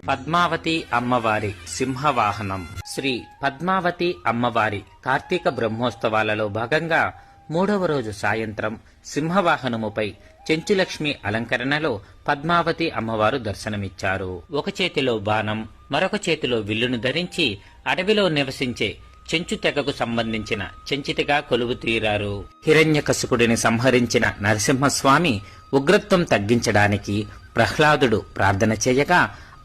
పద్మావతి అమ్మవారి సింహవాహనం. శ్రీ పద్మావతి అమ్మవారి కార్తీక బ్రహ్మోత్సవాలలో భాగంగా 3వ రోజు సాయంత్రం సింహవాహనముపై చెంచులక్ష్మి అలంకరణలో పద్మావతి అమ్మవారు దర్శనమిచ్చారు. ఒక చేతిలో బాణం, మరొక చేతిలో విల్లును ధరించి అడవిలో నివసించే చెంచు తెగకు సంబంధించిన చెంచితిగా కొలువు తీరారు. హిరణ్యకశిపుడిని సంహరించిన నరసింహస్వామి ఉగ్రత్వం తగ్గించడానికి ప్రహ్లాదుడు ప్రార్థన చేయగా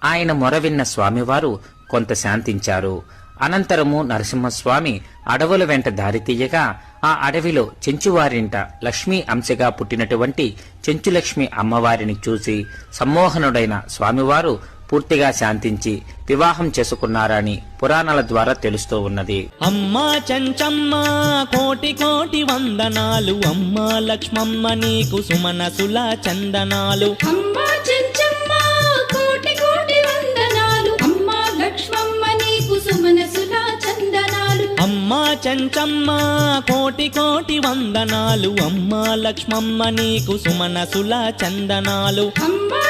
ఆయన మొరవిన్న స్వామివారు కొంత శాంతించారు. అనంతరము నరసింహస్వామి అడవుల వెంట దారితీయగా ఆ అడవిలో చెంచువారింట లక్ష్మీ అంశగా పుట్టినటువంటి చెంచులక్ష్మి అమ్మవారిని చూసి సమ్మోహనుడైన స్వామివారు పూర్తిగా శాంతించి వివాహం చేసుకున్నారని పురాణాల ద్వారా తెలుస్తూ ఉన్నది. అమ్మా చెంచమ్మ కోటి కోటి వందనాలు, అమ్మా లక్ష్మమ్మ నీకు సుమనసుల చందనాలు. అమ్మా చెంచమ్మ కోటి కోటి వందనాలు, అమ్మా లక్ష్మమ్మ నీకు సుమనసుల చందనాలు. అమ్మా చెంచమ్మ కోటి కోటి వందనాలు, అమ్మా లక్ష్మమ్మ నీకు సుమనసుల చందనాలు. అమ్మా